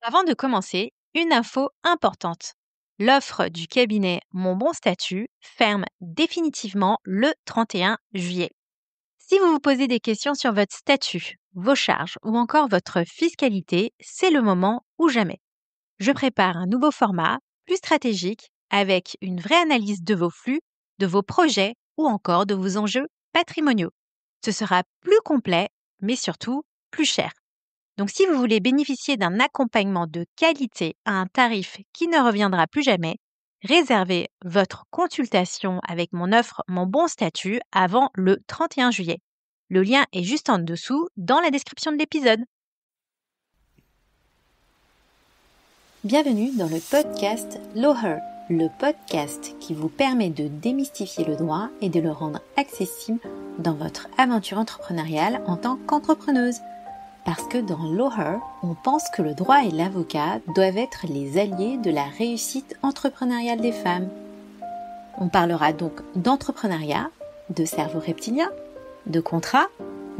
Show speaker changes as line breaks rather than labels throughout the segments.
Avant de commencer, une info importante. L'offre du cabinet Mon Bon Statut ferme définitivement le 31 juillet. Si vous vous posez des questions sur votre statut, vos charges ou encore votre fiscalité, c'est le moment ou jamais. Je prépare un nouveau format, plus stratégique, avec une vraie analyse de vos flux, de vos projets ou encore de vos enjeux patrimoniaux. Ce sera plus complet, mais surtout plus cher. Donc, si vous voulez bénéficier d'un accompagnement de qualité à un tarif qui ne reviendra plus jamais, réservez votre consultation avec mon offre Mon Bon Statut avant le 31 juillet. Le lien est juste en dessous dans la description de l'épisode.
Bienvenue dans le podcast Lawher, le podcast qui vous permet de démystifier le droit et de le rendre accessible dans votre aventure entrepreneuriale en tant qu'entrepreneuse. Parce que dans Lawher, on pense que le droit et l'avocat doivent être les alliés de la réussite entrepreneuriale des femmes. On parlera donc d'entrepreneuriat, de cerveau reptilien, de contrat,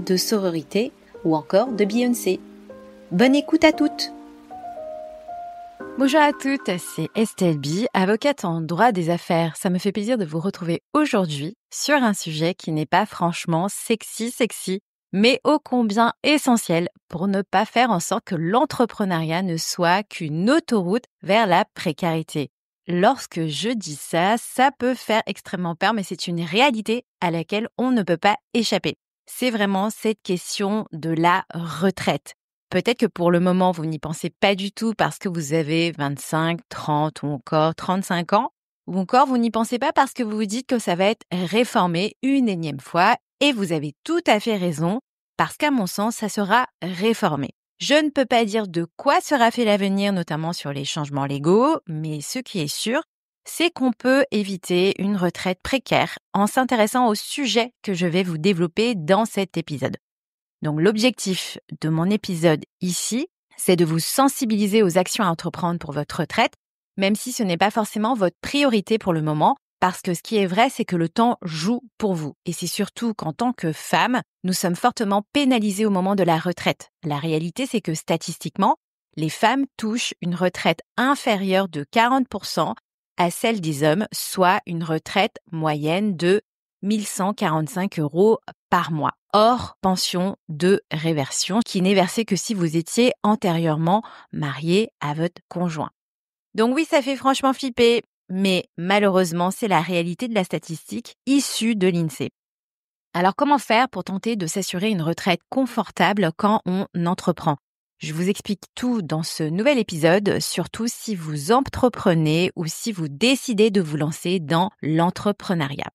de sororité ou encore de Beyoncé. Bonne écoute à toutes!
Bonjour à toutes, c'est Estelle B, avocate en droit des affaires. Ça me fait plaisir de vous retrouver aujourd'hui sur un sujet qui n'est pas franchement sexy, mais ô combien essentiel pour ne pas faire en sorte que l'entrepreneuriat ne soit qu'une autoroute vers la précarité. Lorsque je dis ça, ça peut faire extrêmement peur, mais c'est une réalité à laquelle on ne peut pas échapper. C'est vraiment cette question de la retraite. Peut-être que pour le moment, vous n'y pensez pas du tout parce que vous avez 25, 30 ou encore 35 ans. Ou encore, vous n'y pensez pas parce que vous vous dites que ça va être réformé une énième fois. Et vous avez tout à fait raison, parce qu'à mon sens, ça sera réformé. Je ne peux pas dire de quoi sera fait l'avenir, notamment sur les changements légaux, mais ce qui est sûr, c'est qu'on peut éviter une retraite précaire en s'intéressant au sujet que je vais vous développer dans cet épisode. Donc l'objectif de mon épisode ici, c'est de vous sensibiliser aux actions à entreprendre pour votre retraite, même si ce n'est pas forcément votre priorité pour le moment, parce que ce qui est vrai, c'est que le temps joue pour vous. Et c'est surtout qu'en tant que femme, nous sommes fortement pénalisées au moment de la retraite. La réalité, c'est que statistiquement, les femmes touchent une retraite inférieure de 40% à celle des hommes, soit une retraite moyenne de 1 145 € par mois, hors pension de réversion, qui n'est versée que si vous étiez antérieurement marié à votre conjoint. Donc oui, ça fait franchement flipper, mais malheureusement, c'est la réalité de la statistique issue de l'INSEE. Alors comment faire pour tenter de s'assurer une retraite confortable quand on entreprend ? Je vous explique tout dans ce nouvel épisode, surtout si vous entreprenez ou si vous décidez de vous lancer dans l'entrepreneuriat.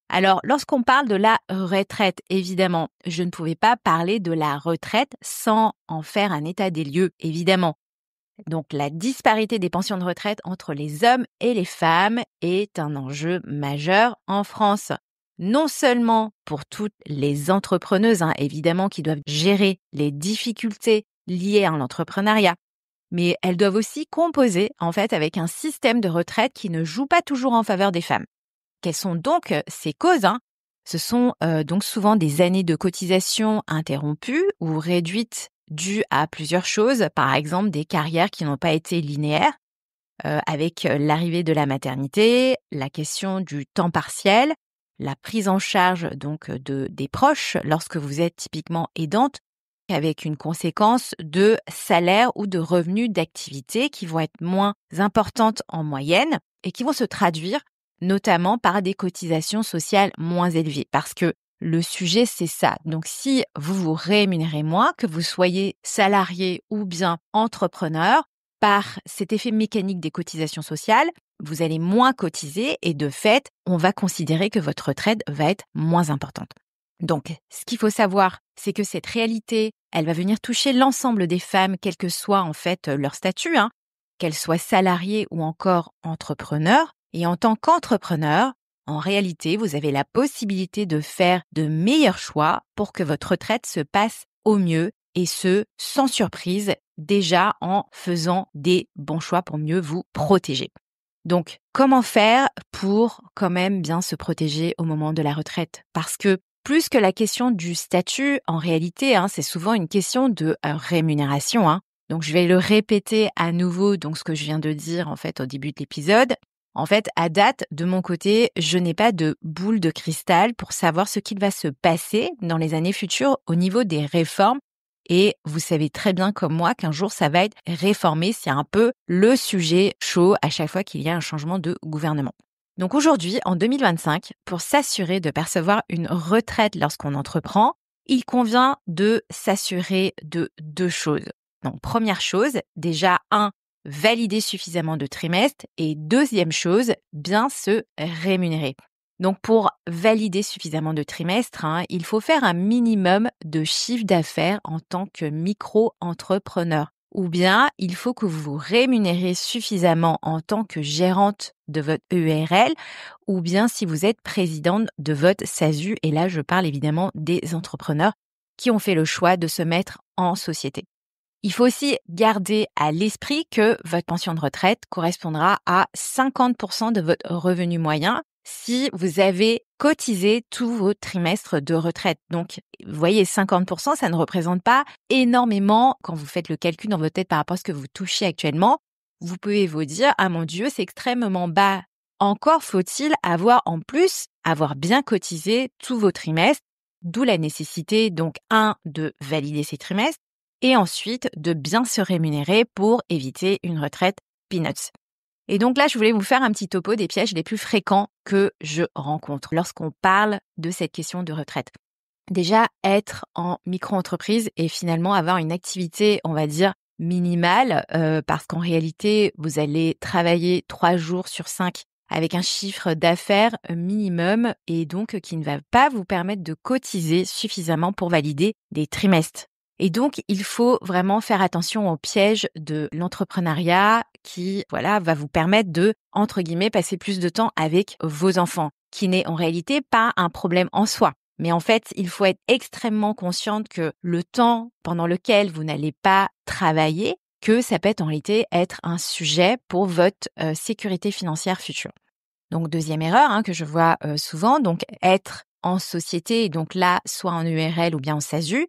Alors, lorsqu'on parle de la retraite, évidemment, je ne pouvais pas parler de la retraite sans en faire un état des lieux, évidemment. Donc, la disparité des pensions de retraite entre les hommes et les femmes est un enjeu majeur en France. Non seulement pour toutes les entrepreneuses, évidemment, qui doivent gérer les difficultés liées à l'entrepreneuriat, mais elles doivent aussi composer, en fait, avec un système de retraite qui ne joue pas toujours en faveur des femmes. Quelles sont donc ces causes ? Ce sont donc souvent des années de cotisation interrompues ou réduites dues à plusieurs choses, par exemple des carrières qui n'ont pas été linéaires, avec l'arrivée de la maternité, la question du temps partiel, la prise en charge donc des proches lorsque vous êtes typiquement aidante, avec une conséquence de salaire ou de revenus d'activité qui vont être moins importantes en moyenne et qui vont se traduire notamment par des cotisations sociales moins élevées. Parce que le sujet, c'est ça. Donc, si vous vous rémunérez moins, que vous soyez salarié ou bien entrepreneur, par cet effet mécanique des cotisations sociales, vous allez moins cotiser et de fait, on va considérer que votre retraite va être moins importante. Donc, ce qu'il faut savoir, c'est que cette réalité, elle va venir toucher l'ensemble des femmes, quel que soit en fait leur statut, qu'elles soient salariées ou encore entrepreneurs. Et en tant qu'entrepreneur, en réalité, vous avez la possibilité de faire de meilleurs choix pour que votre retraite se passe au mieux et ce, sans surprise, déjà en faisant des bons choix pour mieux vous protéger. Donc, comment faire pour quand même bien se protéger au moment de la retraite ? Parce que plus que la question du statut, en réalité, c'est souvent une question de rémunération. Donc, je vais le répéter à nouveau, donc ce que je viens de dire en fait au début de l'épisode. En fait, à date, de mon côté, je n'ai pas de boule de cristal pour savoir ce qu'il va se passer dans les années futures au niveau des réformes. Et vous savez très bien comme moi qu'un jour, ça va être réformé. C'est un peu le sujet chaud à chaque fois qu'il y a un changement de gouvernement. Donc aujourd'hui, en 2025, pour s'assurer de percevoir une retraite lorsqu'on entreprend, il convient de s'assurer de 2 choses. Donc première chose, déjà valider suffisamment de trimestres et deuxième chose, bien se rémunérer. Donc pour valider suffisamment de trimestres, il faut faire un minimum de chiffre d'affaires en tant que micro-entrepreneur. Ou bien il faut que vous vous rémunérez suffisamment en tant que gérante de votre EURL ou bien si vous êtes présidente de votre SASU. Et là, je parle évidemment des entrepreneurs qui ont fait le choix de se mettre en société. Il faut aussi garder à l'esprit que votre pension de retraite correspondra à 50% de votre revenu moyen si vous avez cotisé tous vos trimestres de retraite. Donc, vous voyez, 50%, ça ne représente pas énormément quand vous faites le calcul dans votre tête par rapport à ce que vous touchez actuellement. Vous pouvez vous dire, ah mon Dieu, c'est extrêmement bas. Encore faut-il avoir bien cotisé tous vos trimestres, d'où la nécessité, donc, de valider ces trimestres, et ensuite de bien se rémunérer pour éviter une retraite peanuts. Et donc là, je voulais vous faire un petit topo des pièges les plus fréquents que je rencontre lorsqu'on parle de cette question de retraite. Déjà, être en micro-entreprise et finalement avoir une activité, on va dire, minimale, parce qu'en réalité, vous allez travailler 3 jours sur 5 avec un chiffre d'affaires minimum et donc qui ne va pas vous permettre de cotiser suffisamment pour valider des trimestres. Et donc, il faut vraiment faire attention aux pièges de l'entrepreneuriat qui, va vous permettre de, entre guillemets, passer plus de temps avec vos enfants, qui n'est en réalité pas un problème en soi. Mais en fait, il faut être extrêmement consciente que le temps pendant lequel vous n'allez pas travailler, que ça peut en réalité être un sujet pour votre sécurité financière future. Donc, deuxième erreur que je vois souvent, donc être en société, et donc là, soit en URL ou bien en SASU,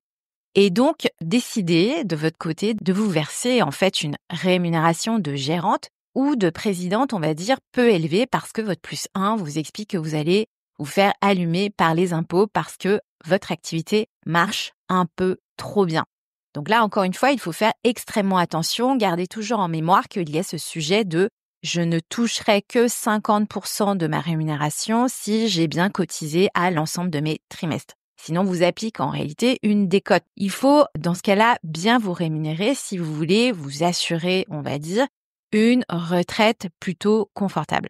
et donc, décidez de votre côté de vous verser en fait une rémunération de gérante ou de présidente, on va dire, peu élevée parce que votre +1 vous explique que vous allez vous faire allumer par les impôts parce que votre activité marche un peu trop bien. Donc là, encore une fois, il faut faire extrêmement attention. Gardez toujours en mémoire qu'il y a ce sujet de « je ne toucherai que 50% de ma rémunération si j'ai bien cotisé à l'ensemble de mes trimestres ». Sinon, vous applique en réalité une décote. Il faut, dans ce cas-là, bien vous rémunérer si vous voulez vous assurer, on va dire, une retraite plutôt confortable.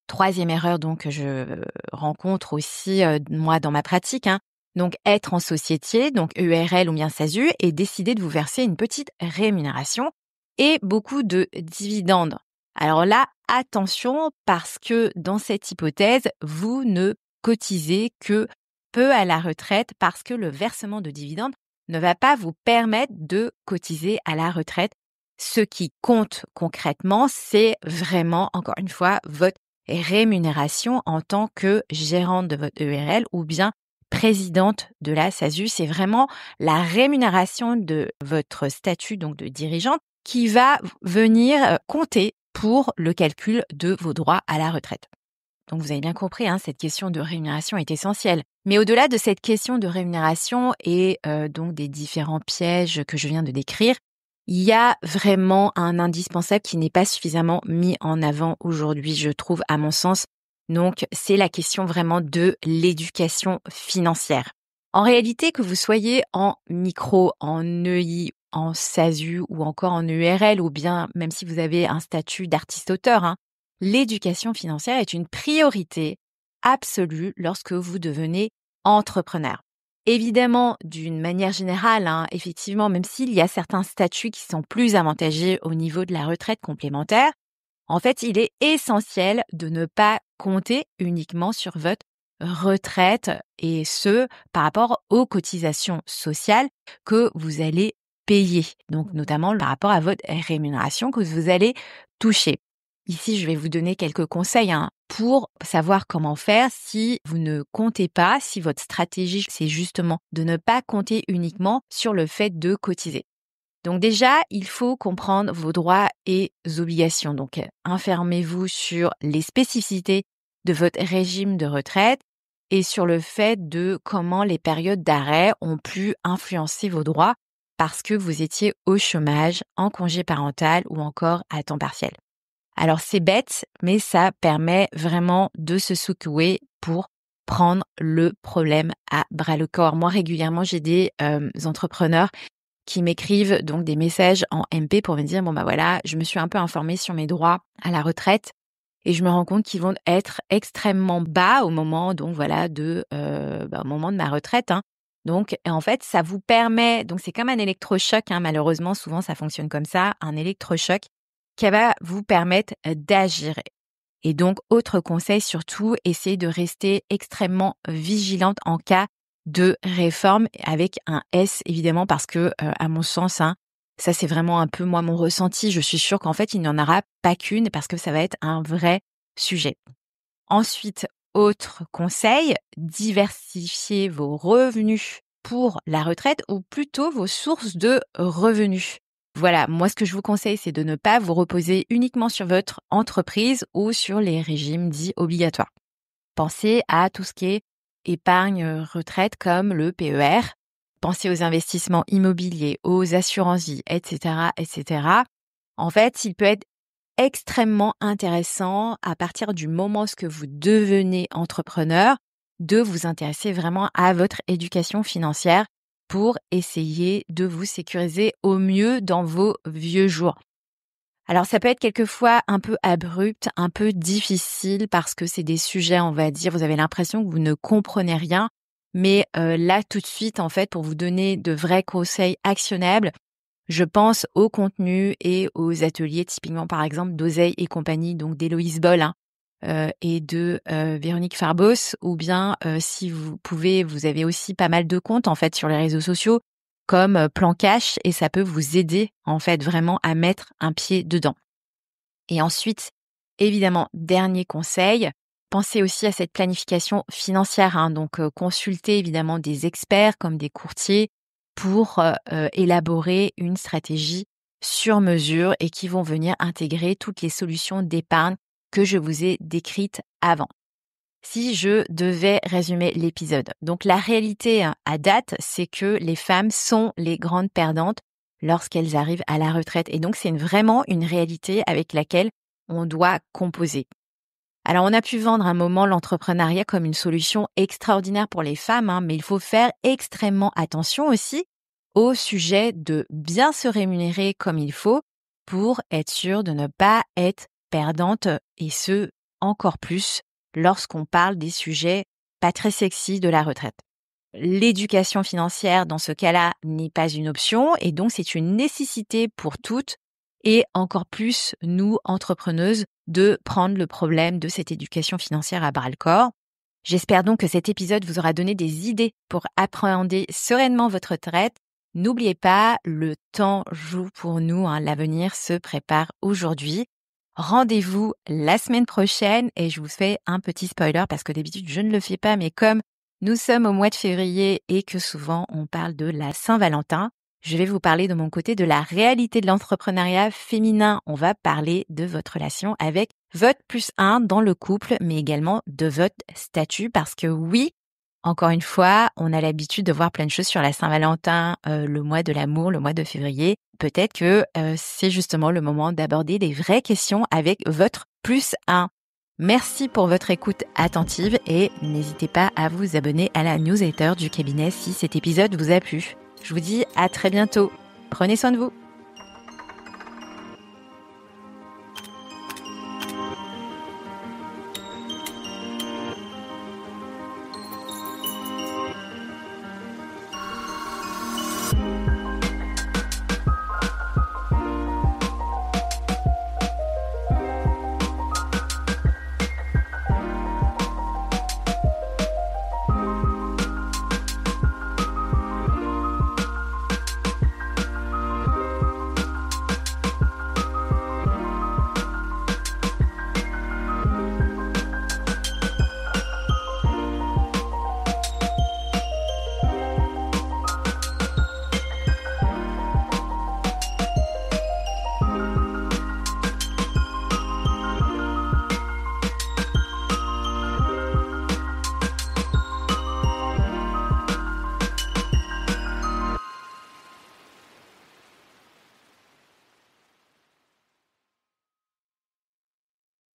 Troisième erreur donc que je rencontre aussi moi dans ma pratique, donc être en société, donc EURL ou bien SASU, et décider de vous verser une petite rémunération et beaucoup de dividendes. Alors là, attention parce que dans cette hypothèse, vous ne cotisez que peu à la retraite parce que le versement de dividendes ne va pas vous permettre de cotiser à la retraite. Ce qui compte concrètement, c'est vraiment, encore une fois, votre rémunération en tant que gérante de votre EURL ou bien présidente de la SASU. C'est vraiment la rémunération de votre statut donc de dirigeante qui va venir compter pour le calcul de vos droits à la retraite. Donc vous avez bien compris, cette question de rémunération est essentielle. Mais au-delà de cette question de rémunération et donc des différents pièges que je viens de décrire, il y a vraiment un indispensable qui n'est pas suffisamment mis en avant aujourd'hui, je trouve, à mon sens. Donc c'est la question vraiment de l'éducation financière. En réalité, que vous soyez en micro, en EI, en SASU ou encore en URL ou bien même si vous avez un statut d'artiste-auteur, l'éducation financière est une priorité absolue lorsque vous devenez entrepreneur. Évidemment, d'une manière générale, effectivement, même s'il y a certains statuts qui sont plus avantageux au niveau de la retraite complémentaire, en fait, il est essentiel de ne pas compter uniquement sur votre retraite et ce, par rapport aux cotisations sociales que vous allez payer. Donc, notamment par rapport à votre rémunération que vous allez toucher. Ici, je vais vous donner quelques conseils pour savoir comment faire si vous ne comptez pas, si votre stratégie, c'est justement de ne pas compter uniquement sur le fait de cotiser. Donc déjà, il faut comprendre vos droits et obligations. Donc, informez-vous sur les spécificités de votre régime de retraite et sur le fait de comment les périodes d'arrêt ont pu influencer vos droits parce que vous étiez au chômage, en congé parental ou encore à temps partiel. Alors c'est bête, mais ça permet vraiment de se secouer pour prendre le problème à bras-le-corps. Moi, régulièrement, j'ai des entrepreneurs qui m'écrivent donc des messages en MP pour me dire bon bah voilà, je me suis un peu informée sur mes droits à la retraite et je me rends compte qu'ils vont être extrêmement bas au moment donc voilà au moment de ma retraite. Donc en fait, ça vous permet, donc c'est comme un électrochoc, malheureusement souvent ça fonctionne comme ça, un électrochoc qui va vous permettre d'agir. Et donc autre conseil surtout, essayez de rester extrêmement vigilante en cas de réforme avec un S évidemment parce que à mon sens, ça c'est vraiment un peu moi mon ressenti. Je suis sûre qu'en fait il n'y en aura pas qu'une parce que ça va être un vrai sujet. Ensuite, autre conseil, diversifiez vos revenus pour la retraite ou plutôt vos sources de revenus. Voilà, moi ce que je vous conseille, c'est de ne pas vous reposer uniquement sur votre entreprise ou sur les régimes dits obligatoires. Pensez à tout ce qui est épargne retraite comme le PER. Pensez aux investissements immobiliers, aux assurances-vie, etc., etc. En fait, il peut être extrêmement intéressant à partir du moment où vous devenez entrepreneur de vous intéresser vraiment à votre éducation financière pour essayer de vous sécuriser au mieux dans vos vieux jours. Alors ça peut être quelquefois un peu abrupt, un peu difficile parce que c'est des sujets, on va dire, vous avez l'impression que vous ne comprenez rien, mais là tout de suite en fait pour vous donner de vrais conseils actionnables, je pense au contenu et aux ateliers typiquement par exemple d'Oseille et compagnie, donc d'Héloïse Boll et de Véronique Farbos, ou bien si vous pouvez, vous avez aussi pas mal de comptes en fait sur les réseaux sociaux comme Plan Cash et ça peut vous aider en fait vraiment à mettre un pied dedans. Et ensuite, évidemment, dernier conseil, pensez aussi à cette planification financière, donc consultez évidemment des experts comme des courtiers pour élaborer une stratégie sur mesure et qui vont venir intégrer toutes les solutions d'épargne que je vous ai décrites avant. Si je devais résumer l'épisode, donc la réalité à date, c'est que les femmes sont les grandes perdantes lorsqu'elles arrivent à la retraite. Et donc, c'est vraiment une réalité avec laquelle on doit composer. Alors, on a pu vendre un moment l'entrepreneuriat comme une solution extraordinaire pour les femmes, mais il faut faire extrêmement attention aussi au sujet de bien se rémunérer comme il faut pour être sûr de ne pas être perdante et ce, encore plus lorsqu'on parle des sujets pas très sexy de la retraite. L'éducation financière, dans ce cas-là, n'est pas une option et donc c'est une nécessité pour toutes et encore plus nous, entrepreneuses, de prendre le problème de cette éducation financière à bras-le-corps. J'espère donc que cet épisode vous aura donné des idées pour appréhender sereinement votre retraite. N'oubliez pas, le temps joue pour nous, l'avenir se prépare aujourd'hui. Rendez-vous la semaine prochaine et je vous fais un petit spoiler parce que d'habitude je ne le fais pas, mais comme nous sommes au mois de février et que souvent on parle de la Saint-Valentin, je vais vous parler de mon côté de la réalité de l'entrepreneuriat féminin. On va parler de votre relation avec votre +1 dans le couple, mais également de votre statut parce que oui, encore une fois, on a l'habitude de voir plein de choses sur la Saint-Valentin, le mois de l'amour, le mois de février. Peut-être que c'est justement le moment d'aborder des vraies questions avec votre +1. Merci pour votre écoute attentive et n'hésitez pas à vous abonner à la newsletter du cabinet si cet épisode vous a plu. Je vous dis à très bientôt. Prenez soin de vous.